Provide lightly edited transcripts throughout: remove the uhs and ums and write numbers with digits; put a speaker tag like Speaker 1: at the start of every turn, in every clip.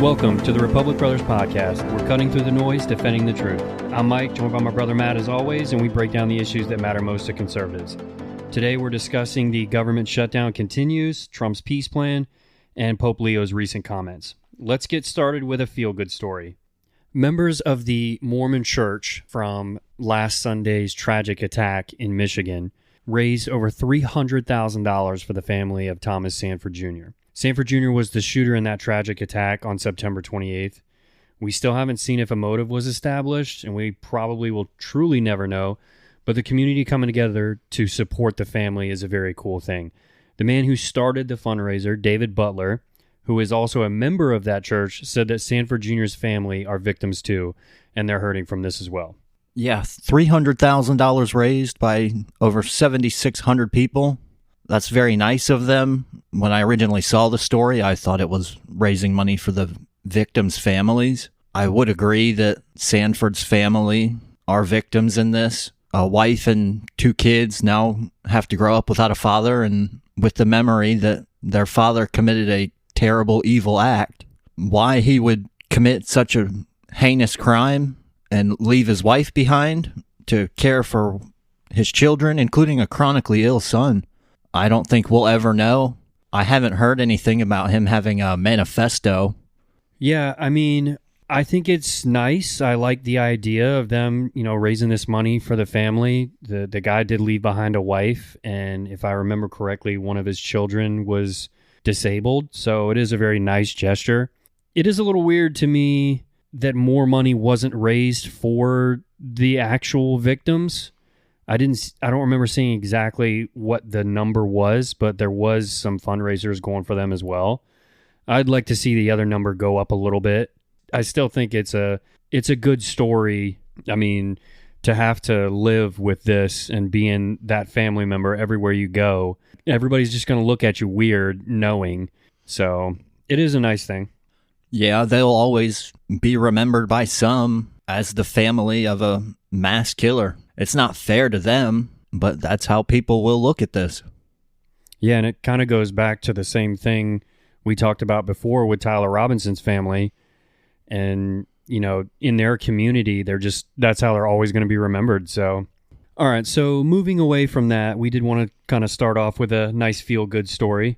Speaker 1: Welcome to the Republic Brothers Podcast. We're cutting through the noise, defending the truth. I'm Mike, joined by my brother Matt as always, and we break down the issues that matter most to conservatives. Today we're discussing the government shutdown continues, Trump's peace plan, and Pope Leo's recent comments. Let's get started with a feel-good story. Members of the Mormon Church from last Sunday's tragic attack in Michigan raised over $300,000 for the family of Thomas Sanford Jr. Sanford Jr. was the shooter in that tragic attack on September 28th. We still haven't seen if a motive was established, and we probably will truly never know, but the community coming together to support the family is a very cool thing. The man who started the fundraiser, David Butler, who is also a member of that church, said that Sanford Jr.'s family are victims too, and they're hurting from this as well.
Speaker 2: Yeah, $300,000 raised by over 7,600 people. That's very nice of them. When I originally saw the story, I thought it was raising money for the victims' families. I would agree that Sanford's family are victims in this. A wife and two kids now have to grow up without a father and with the memory that their father committed a terrible, evil act. Why he would commit such a heinous crime and leave his wife behind to care for his children, including a chronically ill son, I don't think we'll ever know. I haven't heard anything about him having a manifesto.
Speaker 1: Yeah, I mean, I think it's nice. I like the idea of them, raising this money for the family. The guy did leave behind a wife, and if I remember correctly, one of his children was disabled, so it is a very nice gesture. It is a little weird to me that more money wasn't raised for the actual victims. I don't remember seeing exactly what the number was, but there was some fundraisers going for them as well. I'd like to see the other number go up a little bit. I still think it's a good story. I mean, to have to live with this and being that family member everywhere you go, everybody's just going to look at you weird knowing. So it is a nice thing.
Speaker 2: Yeah, they'll always be remembered by some as the family of a mass killer. It's not fair to them, but that's how people will look at this.
Speaker 1: Yeah, and it kind of goes back to the same thing we talked about before with Tyler Robinson's family. And, in their community, that's how they're always going to be remembered. So, all right, so moving away from that, we did want to kind of start off with a nice feel-good story.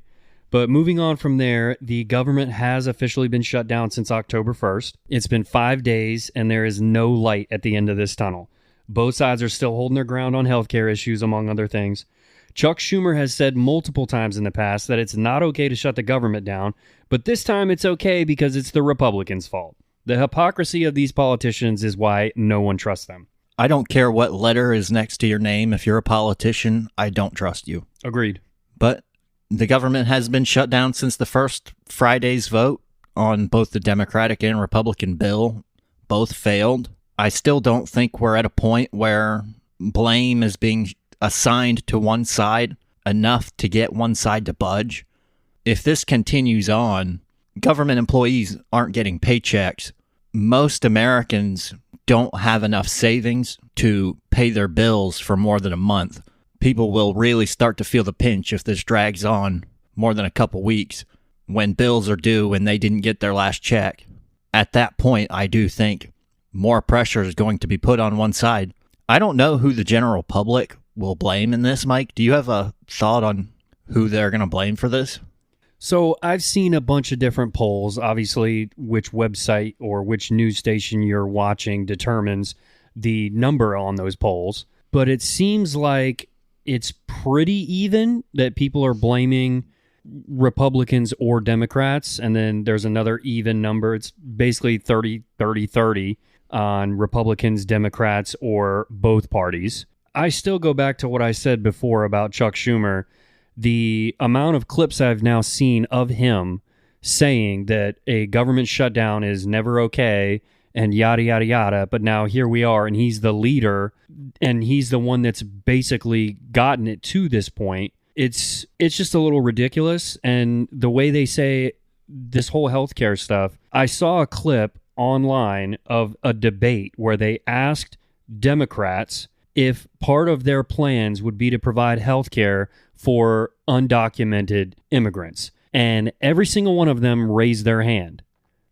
Speaker 1: But moving on from there, the government has officially been shut down since October 1st. It's been 5 days, and there is no light at the end of this tunnel. Both sides are still holding their ground on healthcare issues, among other things. Chuck Schumer has said multiple times in the past that it's not okay to shut the government down, but this time it's okay because it's the Republicans' fault. The hypocrisy of these politicians is why no one trusts them.
Speaker 2: I don't care what letter is next to your name. If you're a politician, I don't trust you.
Speaker 1: Agreed.
Speaker 2: But the government has been shut down since the first Friday's vote on both the Democratic and Republican bill. Both failed. I still don't think we're at a point where blame is being assigned to one side enough to get one side to budge. If this continues on, government employees aren't getting paychecks. Most Americans don't have enough savings to pay their bills for more than a month. People will really start to feel the pinch if this drags on more than a couple weeks when bills are due and they didn't get their last check. At that point, I do think more pressure is going to be put on one side. I don't know who the general public will blame in this, Mike. Do you have a thought on who they're going to blame for this?
Speaker 1: So I've seen a bunch of different polls. Obviously, which website or which news station you're watching determines the number on those polls. But it seems like it's pretty even that people are blaming Republicans or Democrats. And then there's another even number. It's basically 30-30-30 on Republicans, Democrats, or both parties. I still go back to what I said before about Chuck Schumer. The amount of clips I've now seen of him saying that a government shutdown is never okay and yada, yada, yada. But now here we are, and he's the leader, and he's the one that's basically gotten it to this point. It's just a little ridiculous. And the way they say this whole healthcare stuff, I saw a clip online of a debate where they asked Democrats if part of their plans would be to provide health care for undocumented immigrants. And every single one of them raised their hand.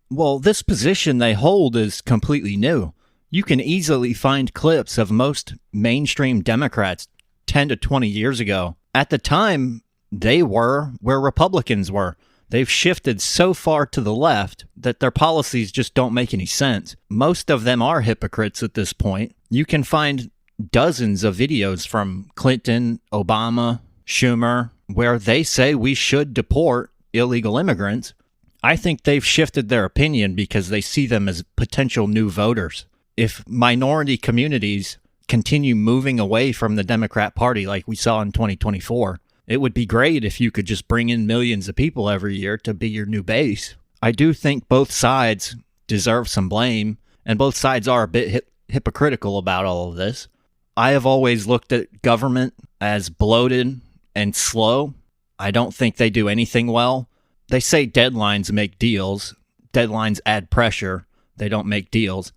Speaker 2: Well, this position they hold is completely new. You can easily find clips of most mainstream Democrats 10 to 20 years ago. At the time, they were where Republicans were. They've shifted so far to the left that their policies just don't make any sense. Most of them are hypocrites at this point. You can find dozens of videos from Clinton, Obama, Schumer, where they say we should deport illegal immigrants. I think they've shifted their opinion because they see them as potential new voters. If minority communities continue moving away from the Democrat Party like we saw in 2024, it would be great if you could just bring in millions of people every year to be your new base. I do think both sides deserve some blame, and both sides are a bit hypocritical about all of this. I have always looked at government as bloated and slow. I don't think they do anything well. They say deadlines make deals. Deadlines add pressure. They don't make deals.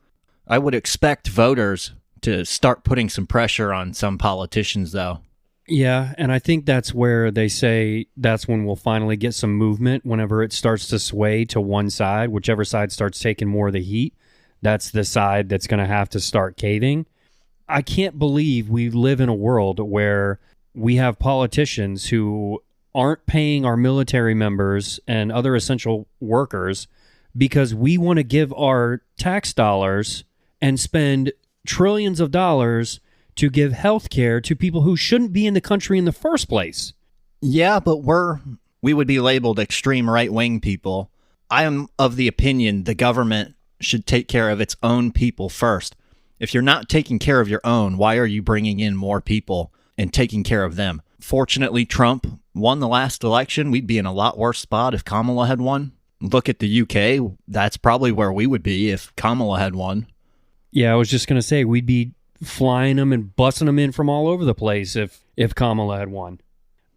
Speaker 2: I would expect voters to start putting some pressure on some politicians, though.
Speaker 1: Yeah, and I think that's where they say that's when we'll finally get some movement. Whenever it starts to sway to one side, whichever side starts taking more of the heat, that's the side that's going to have to start caving. I can't believe we live in a world where we have politicians who aren't paying our military members and other essential workers because we want to give our tax dollars and spend trillions of dollars to give health care to people who shouldn't be in the country in the first place.
Speaker 2: Yeah, but we would be labeled extreme right-wing people. I am of the opinion the government should take care of its own people first. If you're not taking care of your own, why are you bringing in more people and taking care of them? Fortunately, Trump won the last election. We'd be in a lot worse spot if Kamala had won. Look at the UK. That's probably where we would be if Kamala had won.
Speaker 1: Yeah, I was just going to say, we'd be flying them and busting them in from all over the place if Kamala had won.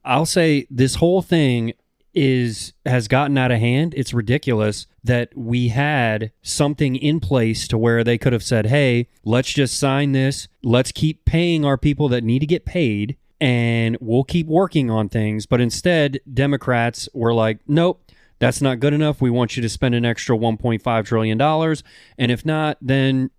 Speaker 1: I'll say this whole thing has gotten out of hand. It's ridiculous that we had something in place to where they could have said, hey, let's just sign this. Let's keep paying our people that need to get paid, and we'll keep working on things. But instead, Democrats were like, nope, that's not good enough. We want you to spend an extra $1.5 trillion. And if not, then,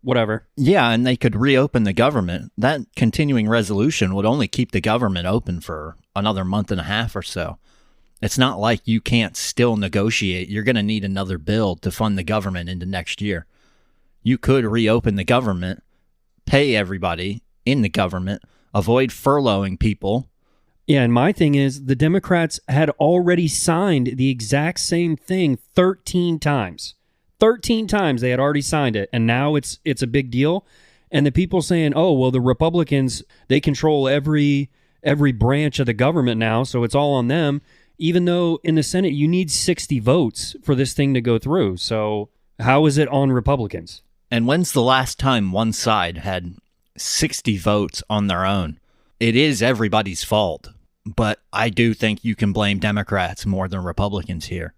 Speaker 1: whatever.
Speaker 2: Yeah, and they could reopen the government. That continuing resolution would only keep the government open for another month and a half or so. It's not like you can't still negotiate. You're going to need another bill to fund the government into next year. You could reopen the government, pay everybody in the government, avoid furloughing people.
Speaker 1: Yeah, and my thing is, the Democrats had already signed the exact same thing 13 times. 13 times they had already signed it, and now it's a big deal. And the people saying, oh, well, the Republicans, they control every branch of the government now, so it's all on them. Even though in the Senate, you need 60 votes for this thing to go through. So how is it on Republicans?
Speaker 2: And when's the last time one side had 60 votes on their own? It is everybody's fault, but I do think you can blame Democrats more than Republicans here.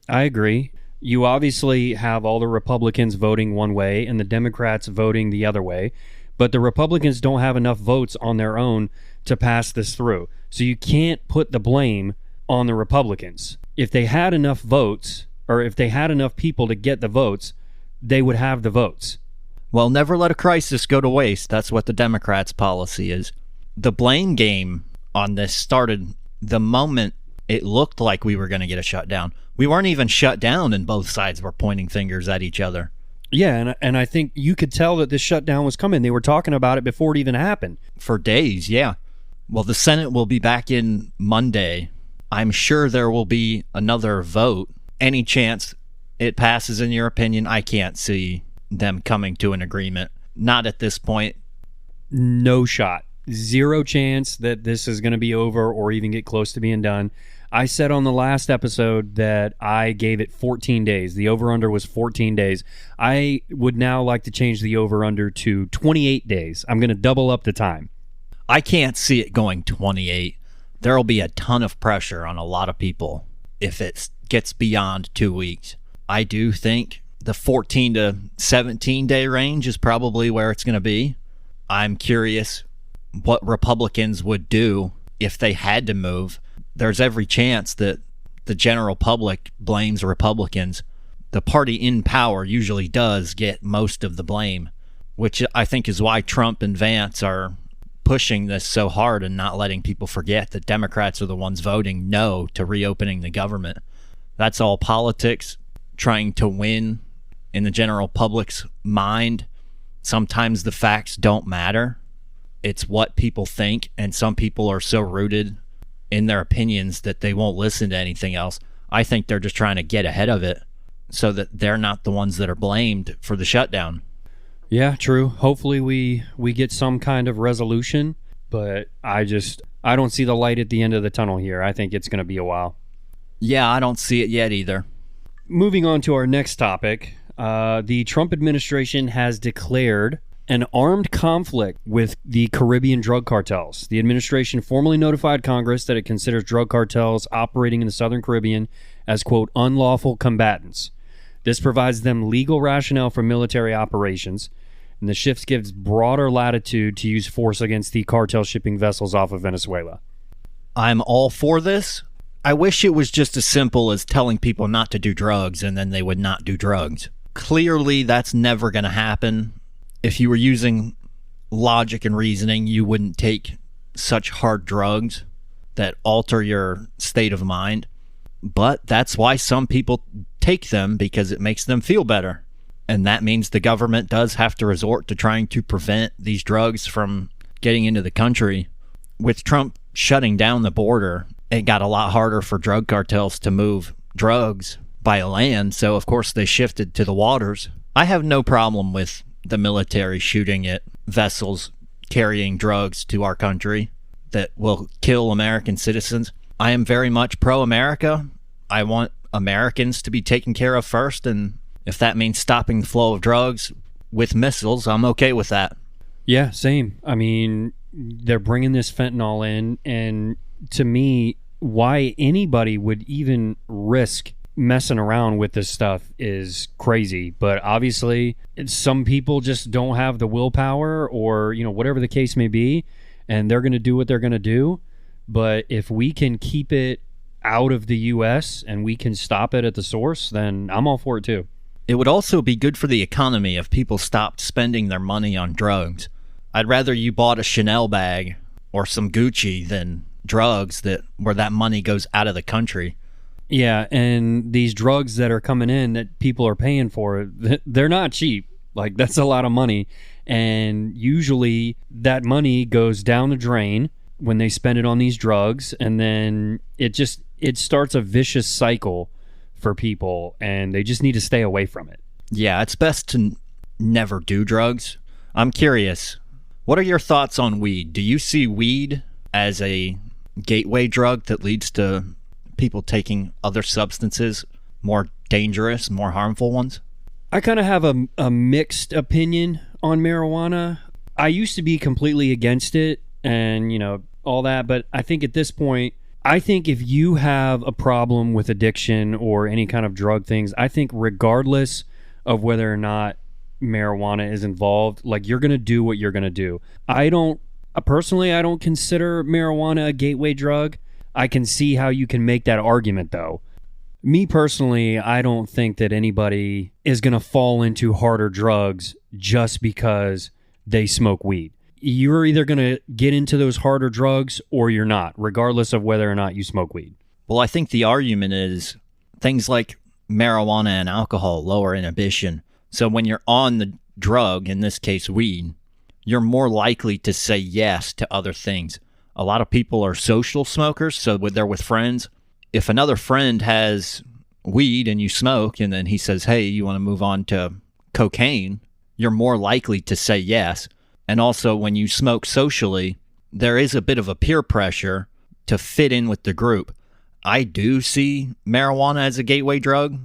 Speaker 1: I agree. You obviously have all the Republicans voting one way and the Democrats voting the other way, but the Republicans don't have enough votes on their own to pass this through. So you can't put the blame on the Republicans. If they had enough votes, or if they had enough people to get the votes, they would have the votes.
Speaker 2: Well, never let a crisis go to waste. That's what the Democrats' policy is. The blame game on this started the moment it looked like we were going to get a shutdown. We weren't even shut down, and both sides were pointing fingers at each other.
Speaker 1: Yeah, and I think you could tell that this shutdown was coming. They were talking about it before it even happened.
Speaker 2: For days, yeah. Well, the Senate will be back in Monday. I'm sure there will be another vote. Any chance it passes, in your opinion? I can't see them coming to an agreement. Not at this point.
Speaker 1: No shot. Zero chance that this is going to be over or even get close to being done. I said on the last episode that I gave it 14 days. The over-under was 14 days. I would now like to change the over-under to 28 days. I'm going to double up the time.
Speaker 2: I can't see it going 28. There'll be a ton of pressure on a lot of people if it gets beyond 2 weeks. I do think the 14 to 17 day range is probably where it's going to be. I'm curious what Republicans would do if they had to move. There's every chance that the general public blames Republicans. the party in power usually does get most of the blame, which I think is why Trump and Vance are pushing this so hard and not letting people forget that Democrats are the ones voting no to reopening the government. That's all politics, trying to win in the general public's mind. Sometimes the facts don't matter. It's what people think, and some people are so rooted in their opinions that they won't listen to anything else. I think they're just trying to get ahead of it so that they're not the ones that are blamed for the shutdown.
Speaker 1: Yeah, true. Hopefully we get some kind of resolution, but I don't see the light at the end of the tunnel here. I think it's going to be a while.
Speaker 2: Yeah, I don't see it yet either.
Speaker 1: Moving on to our next topic, the Trump administration has declared an armed conflict with the Caribbean drug cartels. The administration formally notified Congress that it considers drug cartels operating in the Southern Caribbean as, quote, unlawful combatants. This provides them legal rationale for military operations, and the shift gives broader latitude to use force against the cartel shipping vessels off of Venezuela.
Speaker 2: I'm all for this. I wish it was just as simple as telling people not to do drugs and then they would not do drugs. Clearly, that's never going to happen. If you were using logic and reasoning, you wouldn't take such hard drugs that alter your state of mind. But that's why some people take them, because it makes them feel better. And that means the government does have to resort to trying to prevent these drugs from getting into the country. With Trump shutting down the border, it got a lot harder for drug cartels to move drugs by land, so of course they shifted to the waters. I have no problem with the military shooting at vessels carrying drugs to our country that will kill American citizens. I am very much pro-America. I want Americans to be taken care of first, and if that means stopping the flow of drugs with missiles, I'm okay with that.
Speaker 1: Yeah, same. I mean, they're bringing this fentanyl in, and to me, why anybody would even risk messing around with this stuff is crazy. But obviously, some people just don't have the willpower, or, you know, whatever the case may be, and they're going to do what they're going to do. But if we can keep it out of the U.S. and we can stop it at the source, then I'm all for it too.
Speaker 2: It would also be good for the economy if people stopped spending their money on drugs. I'd rather you bought a Chanel bag or some Gucci than drugs where that money goes out of the country.
Speaker 1: Yeah, and these drugs that are coming in that people are paying for, they're not cheap. Like, that's a lot of money. And usually that money goes down the drain when they spend it on these drugs, and then it starts a vicious cycle for people, and they just need to stay away from it.
Speaker 2: Yeah, it's best to never do drugs. I'm curious, what are your thoughts on weed? Do you see weed as a gateway drug that leads to people taking other substances, more dangerous, more harmful ones?
Speaker 1: I kind of have a mixed opinion on marijuana. I used to be completely against it and, you know, all that, but I think at this point, I think if you have a problem with addiction or any kind of drug things, I think regardless of whether or not marijuana is involved, like, you're going to do what you're going to do. I don't consider marijuana a gateway drug. I can see how you can make that argument, though. Me personally, I don't think that anybody is going to fall into harder drugs just because they smoke weed. You're either going to get into those harder drugs or you're not, regardless of whether or not you smoke weed.
Speaker 2: Well, I think the argument is things like marijuana and alcohol lower inhibition. So when you're on the drug, in this case weed, you're more likely to say yes to other things. A lot of people are social smokers, so when they're with friends, if another friend has weed and you smoke, and then he says, hey, you want to move on to cocaine, you're more likely to say yes. And also, when you smoke socially, there is a bit of a peer pressure to fit in with the group. I do see marijuana as a gateway drug.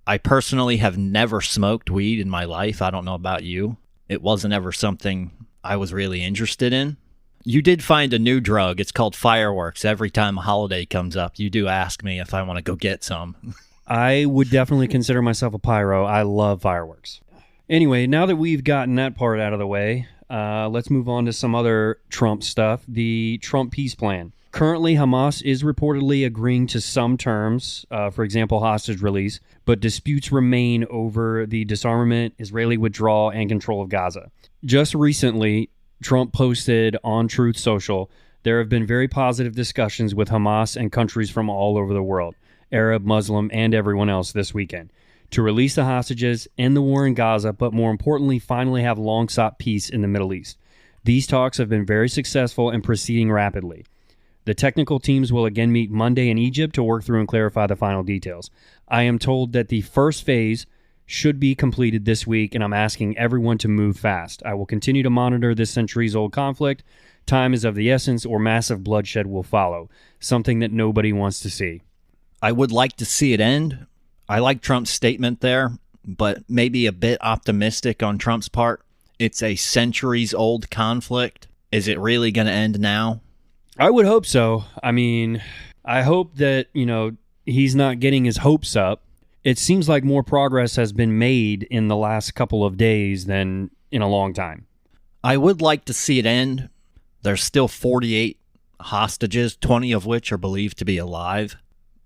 Speaker 2: I personally have never smoked weed in my life. I don't know about you. It wasn't ever something I was really interested in. You did find a new drug. It's called fireworks. Every time a holiday comes up, you do ask me if I want to go get some.
Speaker 1: I would definitely consider myself a pyro. I love fireworks. Anyway, now that we've gotten that part out of the way, let's move on to some other Trump stuff. The Trump peace plan. Currently, Hamas is reportedly agreeing to some terms, for example, hostage release, but disputes remain over the disarmament, Israeli withdrawal, and control of Gaza. Just recently, Trump posted on Truth Social, there have been very positive discussions with Hamas and countries from all over the world, Arab, Muslim, and everyone else this weekend, to release the hostages, end the war in Gaza, but more importantly, finally have long-sought peace in the Middle East. These talks have been very successful and proceeding rapidly. The technical teams will again meet Monday in Egypt to work through and clarify the final details. I am told that the first phase should be completed this week, and I'm asking everyone to move fast. I will continue to monitor this centuries-old conflict. Time is of the essence, or massive bloodshed will follow, something that nobody wants to see.
Speaker 2: I would like to see it end. I like Trump's statement there, but maybe a bit optimistic on Trump's part. It's a centuries-old conflict. Is it really going to end now?
Speaker 1: I would hope so. I mean, I hope that, he's not getting his hopes up. It seems like more progress has been made in the last couple of days than in a long time.
Speaker 2: I would like to see it end. There's still 48 hostages, 20 of which are believed to be alive.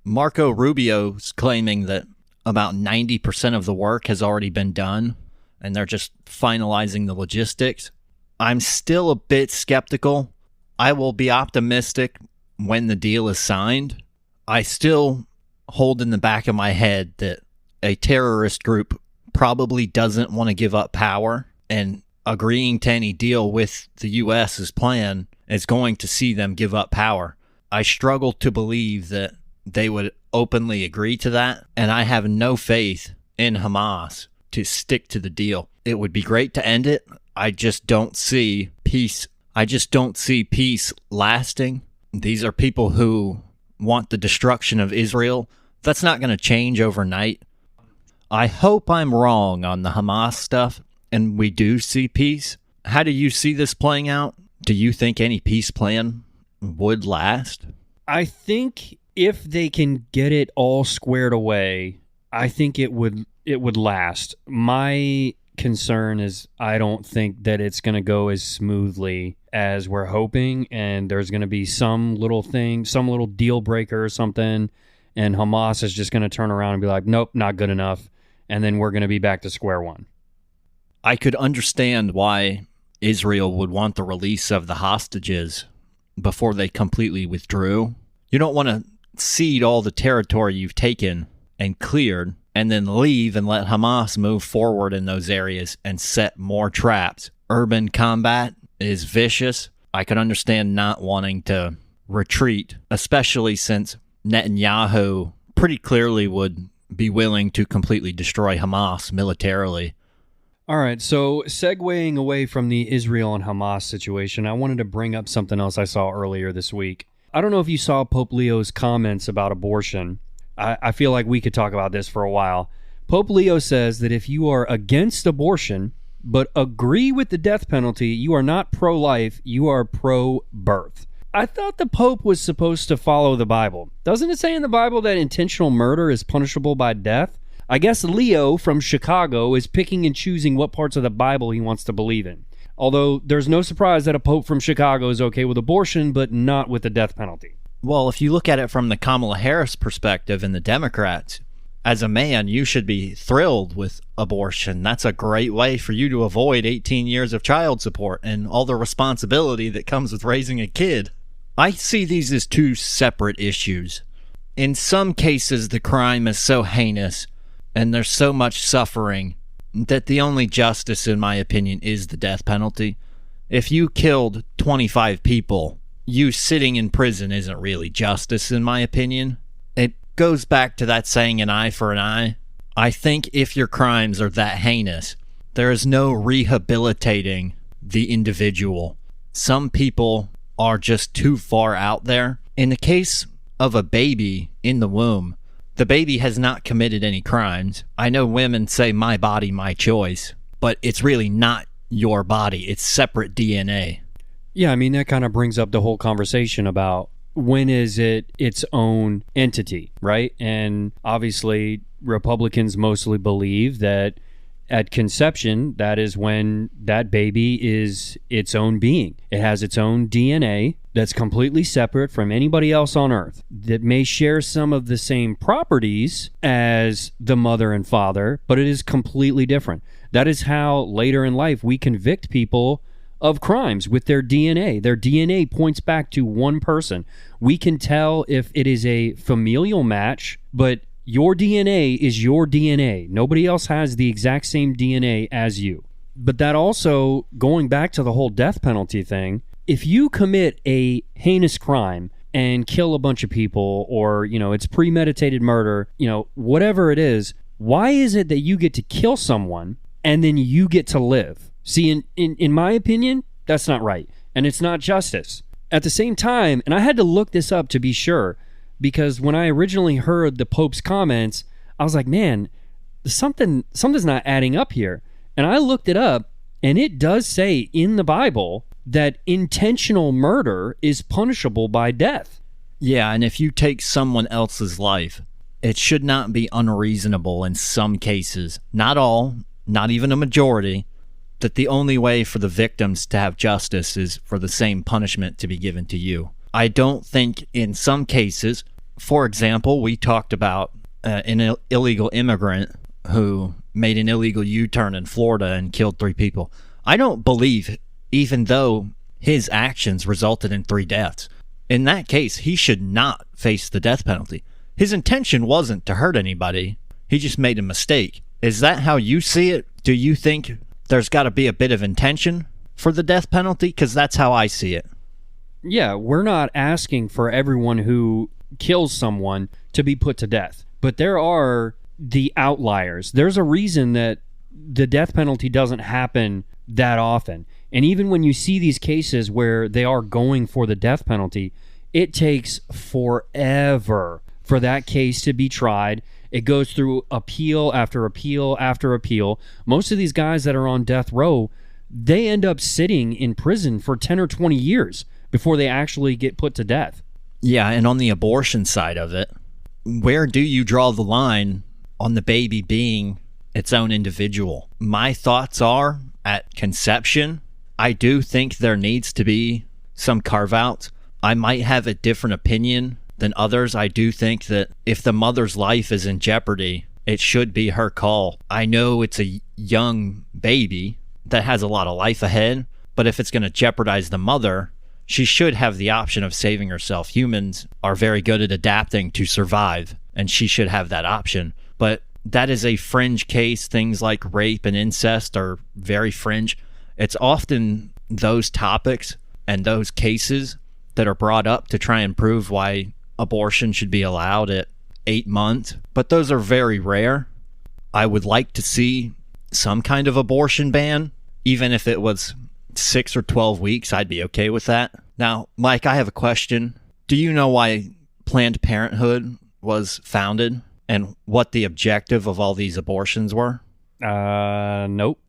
Speaker 2: Marco Rubio's claiming that about 90% of the work has already been done, and they're just finalizing the logistics. I'm still a bit skeptical. I will be optimistic when the deal is signed. I still hold in the back of my head that a terrorist group probably doesn't want to give up power, and agreeing to any deal with the U.S.'s plan is going to see them give up power. I struggle to believe that they would openly agree to that, and I have no faith in Hamas to stick to the deal. It would be great to end it. I just don't see peace. I just don't see peace lasting. These are people who want the destruction of Israel. That's not going to change overnight. I hope I'm wrong on the Hamas stuff and we do see peace. How do you see this playing out? Do you think any peace plan would last?
Speaker 1: I think if they can get it all squared away, I think it would last. My concern is I don't think that it's going to go as smoothly as we're hoping, and there's going to be some little thing, some little deal breaker or something, and Hamas is just going to turn around and be like, nope, not good enough, and then we're going to be back to square one.
Speaker 2: I could understand why Israel would want the release of the hostages before they completely withdrew. You don't want to cede all the territory you've taken and cleared and then leave and let Hamas move forward in those areas and set more traps. Urban combat is vicious. I could understand not wanting to retreat, especially since Netanyahu pretty clearly would be willing to completely destroy Hamas militarily.
Speaker 1: All right, so segueing away from the Israel and Hamas situation, I wanted to bring up something else I saw earlier this week. I don't know if you saw Pope Leo's comments about abortion. I feel like we could talk about this for a while. Pope Leo says that if you are against abortion but agree with the death penalty, you are not pro-life, you are pro-birth. I thought the Pope was supposed to follow the Bible. Doesn't it say in the Bible that intentional murder is punishable by death? I guess Leo from Chicago is picking and choosing what parts of the Bible he wants to believe in. Although there's no surprise that a Pope from Chicago is okay with abortion, but not with the death penalty.
Speaker 2: Well, if you look at it from the Kamala Harris perspective and the Democrats, as a man, you should be thrilled with abortion. That's a great way for you to avoid 18 years of child support and all the responsibility that comes with raising a kid. I see these as two separate issues. In some cases, the crime is so heinous and there's so much suffering that the only justice, in my opinion, is the death penalty. If you killed 25 people, you sitting in prison isn't really justice, in my opinion. It goes back to that saying, an eye for an eye. I think if your crimes are that heinous, there is no rehabilitating the individual. Some people are just too far out there. In the case of a baby in the womb, the baby has not committed any crimes. I know women say, my body, my choice, but it's really not your body. It's separate DNA.
Speaker 1: Yeah, I mean, that kind of brings up the whole conversation about when is it its own entity, right? And obviously, Republicans mostly believe that at conception, that is when that baby is its own being. It has its own DNA that's completely separate from anybody else on earth, that may share some of the same properties as the mother and father, but it is completely different. That is how later in life we convict people of crimes with their DNA. Their DNA points back to one person. We can tell if it is a familial match, but your DNA is your DNA. Nobody else has the exact same DNA as you. But that also, going back to the whole death penalty thing, if you commit a heinous crime and kill a bunch of people, or, it's premeditated murder, whatever it is, why is it that you get to kill someone and then you get to live? See, in my opinion, that's not right. And it's not justice. At the same time, and I had to look this up to be sure, because when I originally heard the Pope's comments, I was like, man, something's not adding up here. And I looked it up, and it does say in the Bible that intentional murder is punishable by death.
Speaker 2: Yeah, and if you take someone else's life, it should not be unreasonable in some cases, not all, not even a majority, that the only way for the victims to have justice is for the same punishment to be given to you. I don't think in some cases, for example, we talked about an illegal immigrant who made an illegal U-turn in Florida and killed 3 people. I don't believe, even though his actions resulted in 3 deaths, in that case, he should not face the death penalty. His intention wasn't to hurt anybody. He just made a mistake. Is that how you see it? Do you think there's got to be a bit of intention for the death penalty? Because that's how I see it.
Speaker 1: Yeah, we're not asking for everyone who kills someone to be put to death. But there are the outliers. There's a reason that the death penalty doesn't happen that often. And even when you see these cases where they are going for the death penalty, it takes forever for that case to be tried. It goes through appeal after appeal after appeal. Most of these guys that are on death row, they end up sitting in prison for 10 or 20 years before they actually get put to death.
Speaker 2: Yeah, and on the abortion side of it, where do you draw the line on the baby being its own individual? My thoughts are, at conception, I do think there needs to be some carve-outs. I might have a different opinion than others. I do think that if the mother's life is in jeopardy, it should be her call. I know it's a young baby that has a lot of life ahead, but if it's going to jeopardize the mother, she should have the option of saving herself. Humans are very good at adapting to survive, and she should have that option. But that is a fringe case. Things like rape and incest are very fringe. It's often those topics and those cases that are brought up to try and prove why abortion should be allowed at 8 months. But those are very rare. I would like to see some kind of abortion ban. Even if it was 6 or 12 weeks, I'd be okay with that. Now, Mike, I have a question. Do you know why Planned Parenthood was founded and what the objective of all these abortions were?
Speaker 1: Nope.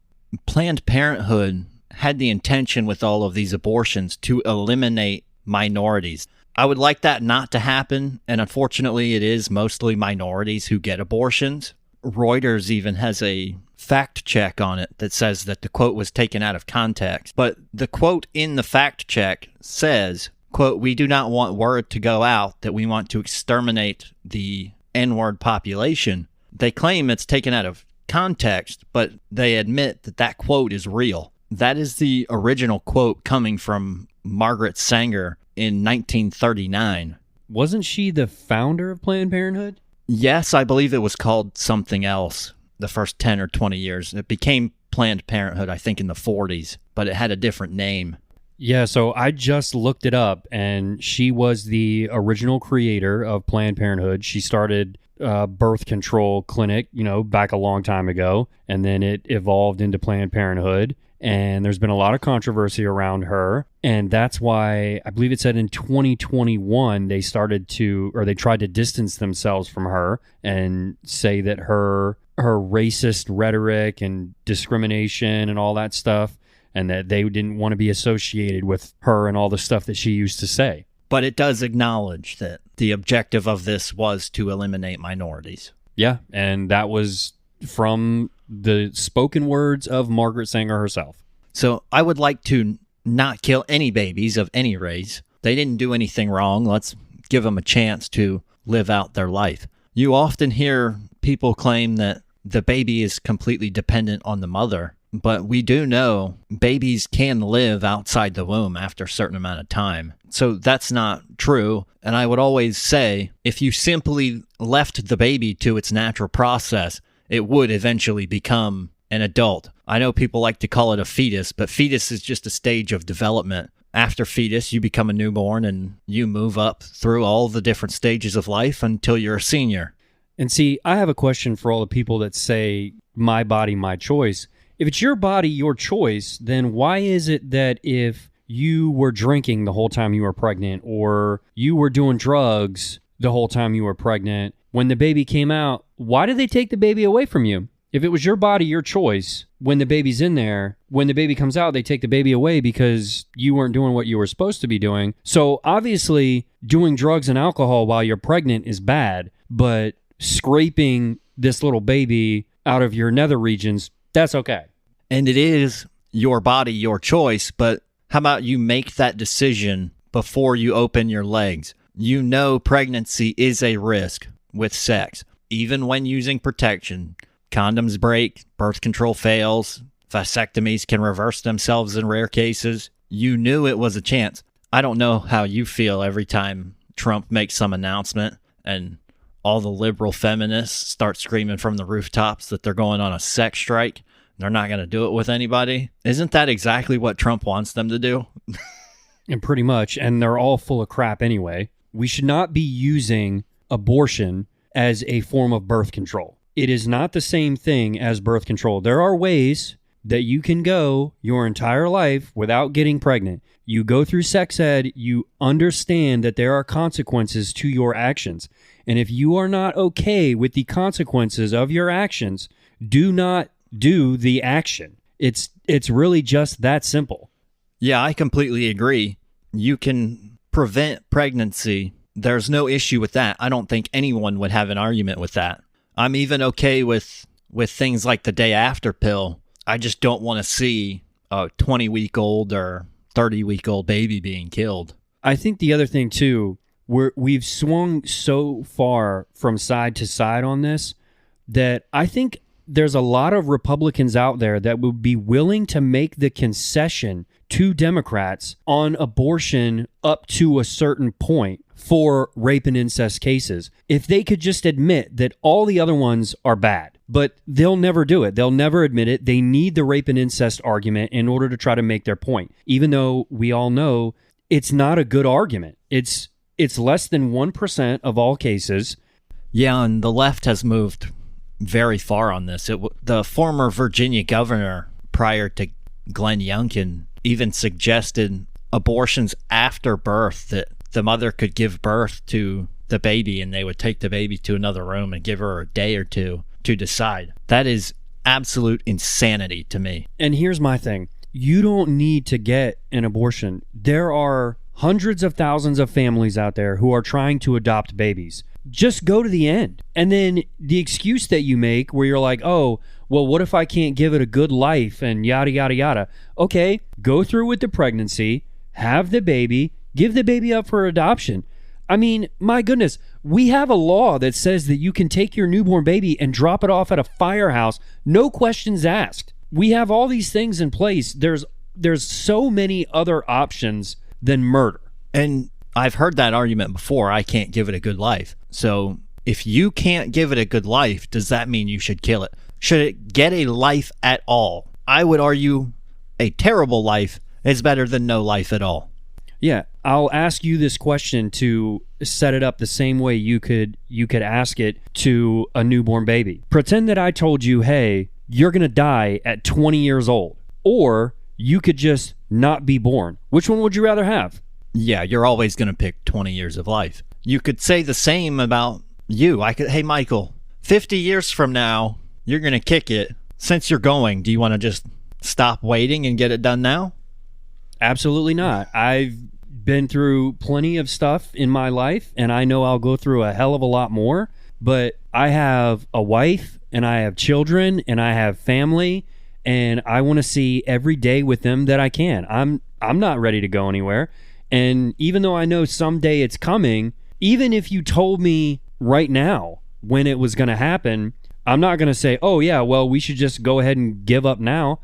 Speaker 2: Planned Parenthood had the intention with all of these abortions to eliminate minorities. I would like that not to happen, and unfortunately it is mostly minorities who get abortions. Reuters even has a fact check on it that says that the quote was taken out of context. But the quote in the fact check says, quote, "We do not want word to go out that we want to exterminate the N-word population." They claim it's taken out of context, but they admit that that quote is real. That is the original quote coming from Margaret Sanger in 1939.
Speaker 1: Wasn't she the founder of Planned Parenthood?
Speaker 2: Yes, I believe it was called something else the first 10 or 20 years. It became Planned Parenthood, I think, in the 40s, but it had a different name.
Speaker 1: Yeah, so I just looked it up, and she was the original creator of Planned Parenthood. She started a birth control clinic, back a long time ago, and then it evolved into Planned Parenthood. And there's been a lot of controversy around her. And that's why I believe it said in 2021, they tried to distance themselves from her and say that her racist rhetoric and discrimination and all that stuff, and that they didn't want to be associated with her and all the stuff that she used to say.
Speaker 2: But it does acknowledge that the objective of this was to eliminate minorities.
Speaker 1: Yeah, and that was from the spoken words of Margaret Sanger herself.
Speaker 2: So I would like to not kill any babies of any race. They didn't do anything wrong. Let's give them a chance to live out their life. You often hear people claim that the baby is completely dependent on the mother, but we do know babies can live outside the womb after a certain amount of time. So that's not true. And I would always say, if you simply left the baby to its natural process, it would eventually become an adult. I know people like to call it a fetus, but fetus is just a stage of development. After fetus, you become a newborn and you move up through all the different stages of life until you're a senior.
Speaker 1: And see, I have a question for all the people that say, my body, my choice. If it's your body, your choice, then why is it that if you were drinking the whole time you were pregnant, or you were doing drugs the whole time you were pregnant, when the baby came out, why did they take the baby away from you? If it was your body, your choice, when the baby's in there, when the baby comes out, they take the baby away because you weren't doing what you were supposed to be doing. So obviously, doing drugs and alcohol while you're pregnant is bad, but scraping this little baby out of your nether regions, that's okay.
Speaker 2: And it is your body, your choice, but how about you make that decision before you open your legs? You know pregnancy is a risk with sex, even when using protection. Condoms break, birth control fails, vasectomies can reverse themselves in rare cases. You knew it was a chance. I don't know how you feel every time Trump makes some announcement and all the liberal feminists start screaming from the rooftops that they're going on a sex strike. They're not going to do it with anybody. Isn't that exactly what Trump wants them to do?
Speaker 1: And pretty much, and they're all full of crap anyway. We should not be using abortion as a form of birth control. It is not the same thing as birth control. There are ways that you can go your entire life without getting pregnant. You go through sex ed, you understand that there are consequences to your actions. And if you are not okay with the consequences of your actions, do not do the action. It's really just that simple.
Speaker 2: Yeah, I completely agree. You can prevent pregnancy. There's no issue with that. I don't think anyone would have an argument with that. I'm even okay with things like the day after pill. I just don't want to see a 20-week-old or 30-week-old baby being killed.
Speaker 1: I think the other thing, too, we've swung so far from side to side on this that I think there's a lot of Republicans out there that would be willing to make the concession to Democrats on abortion up to a certain point for rape and incest cases if they could just admit that all the other ones are bad. But they'll never do it. They'll never admit it. They need the rape and incest argument in order to try to make their point, even though we all know it's not a good argument. It's less than 1% of all cases.
Speaker 2: Yeah, and the left has moved very far on this. The former Virginia governor, prior to Glenn Youngkin, even suggested abortions after birth, that the mother could give birth to the baby and they would take the baby to another room and give her a day or two to decide. That is absolute insanity to me.
Speaker 1: And here's my thing. You don't need to get an abortion. There are hundreds of thousands of families out there who are trying to adopt babies. Just go to the end. And then the excuse that you make where you're like, oh, well, what if I can't give it a good life and yada, yada, yada. Okay, go through with the pregnancy, have the baby, give the baby up for adoption. I mean, my goodness, we have a law that says that you can take your newborn baby and drop it off at a firehouse, no questions asked. We have all these things in place. There's so many other options than murder.
Speaker 2: And I've heard that argument before. I can't give it a good life. So if you can't give it a good life, does that mean you should kill it? Should it get a life at all? I would argue a terrible life is better than no life at all.
Speaker 1: Yeah, I'll ask you this question to set it up the same way you could ask it to a newborn baby. Pretend that I told you, hey, you're going to die at 20 years old, or you could just not be born. Which one would you rather have?
Speaker 2: Yeah, you're always going to pick 20 years of life. You could say the same about you. Hey, Michael, 50 years from now, you're going to kick it. Since you're going, do you want to just stop waiting and get it done now?
Speaker 1: Absolutely not. I've been through plenty of stuff in my life, and I know I'll go through a hell of a lot more, but I have a wife and I have children and I have family, and I want to see every day with them that I can. I'm not ready to go anywhere. And even though I know someday it's coming, even if you told me right now when it was going to happen, I'm not going to say, oh yeah, well, we should just go ahead and give up now.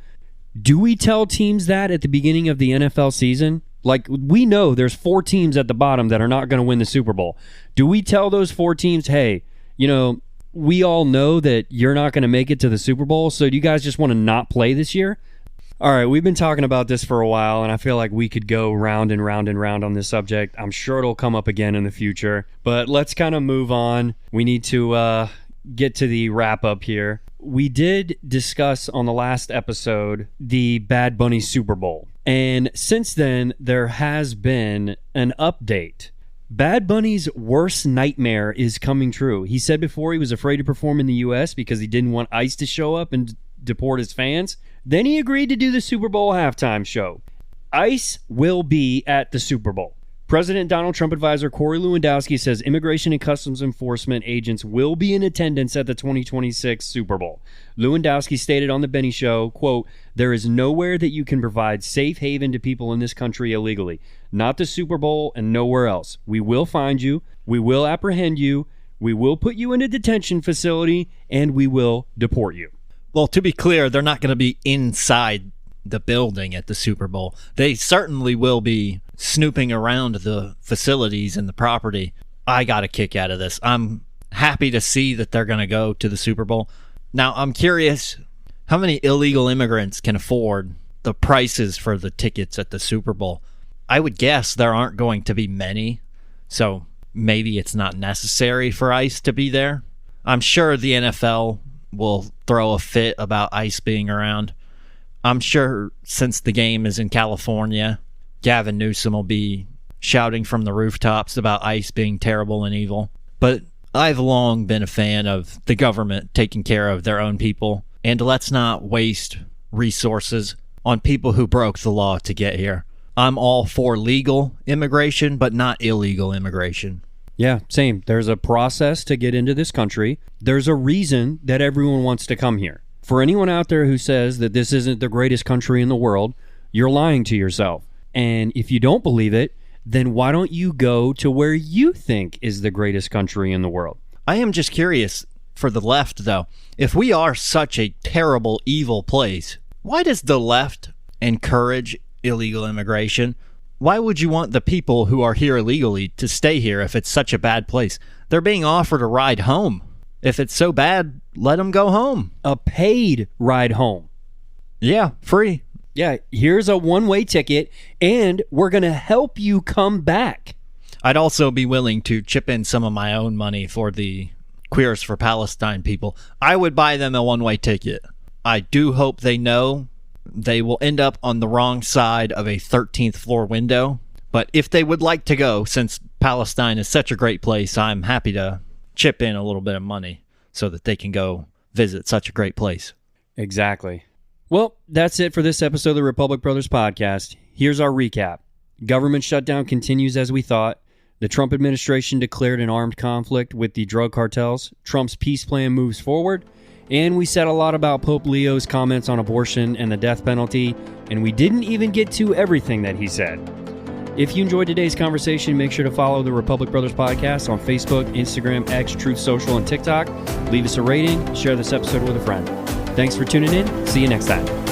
Speaker 1: Do we tell teams that at the beginning of the NFL season? Like, we know there's 4 teams at the bottom that are not going to win the Super Bowl. Do we tell those 4 teams, hey, we all know that you're not going to make it to the Super Bowl, so do you guys just want to not play this year? All right, we've been talking about this for a while, and I feel like we could go round and round and round on this subject. I'm sure it'll come up again in the future, but let's kind of move on. We need to get to the wrap-up here. We did discuss on the last episode the Bad Bunny Super Bowl. And since then, there has been an update. Bad Bunny's worst nightmare is coming true. He said before he was afraid to perform in the U.S. because he didn't want ICE to show up and deport his fans. Then he agreed to do the Super Bowl halftime show. ICE will be at the Super Bowl. President Donald Trump advisor Corey Lewandowski says Immigration and Customs Enforcement agents will be in attendance at the 2026 Super Bowl. Lewandowski stated on The Benny Show, quote, "There is nowhere that you can provide safe haven to people in this country illegally. Not the Super Bowl and nowhere else. We will find you. We will apprehend you. We will put you in a detention facility, and we will deport you."
Speaker 2: Well, to be clear, they're not going to be inside the building at the Super Bowl. They certainly will be snooping around the facilities and the property. I got a kick out of this. I'm happy to see that they're going to go to the Super Bowl. Now, I'm curious how many illegal immigrants can afford the prices for the tickets at the Super Bowl. I would guess there aren't going to be many, so maybe it's not necessary for ICE to be there. I'm sure the NFL will throw a fit about ICE being around. I'm sure since the game is in California, Gavin Newsom will be shouting from the rooftops about ICE being terrible and evil. But I've long been a fan of the government taking care of their own people, and let's not waste resources on people who broke the law to get here. I'm all for legal immigration, but not illegal immigration.
Speaker 1: Yeah, same. There's a process to get into this country. There's a reason that everyone wants to come here. For anyone out there who says that this isn't the greatest country in the world, you're lying to yourself. And if you don't believe it, then why don't you go to where you think is the greatest country in the world?
Speaker 2: I am just curious, for the left, though, if we are such a terrible, evil place, why does the left encourage illegal immigration? Why would you want the people who are here illegally to stay here if it's such a bad place? They're being offered a ride home. If it's so bad, let them go home.
Speaker 1: A paid ride home.
Speaker 2: Yeah, free.
Speaker 1: Yeah, here's a one-way ticket, and we're going to help you come back.
Speaker 2: I'd also be willing to chip in some of my own money for the Queers for Palestine people. I would buy them a one-way ticket. I do hope they know they will end up on the wrong side of a 13th floor window. But if they would like to go, since Palestine is such a great place, I'm happy to chip in a little bit of money so that they can go visit such a great place.
Speaker 1: Exactly. Well, that's it for this episode of the Republic Brothers podcast. Here's our recap. Government shutdown continues as we thought. The Trump administration declared an armed conflict with the drug cartels. Trump's peace plan moves forward. And we said a lot about Pope Leo's comments on abortion and the death penalty, and we didn't even get to everything that he said. If you enjoyed today's conversation, make sure to follow the Republic Brothers podcast on Facebook, Instagram, X, Truth Social, and TikTok. Leave us a rating, share this episode with a friend. Thanks for tuning in. See you next time.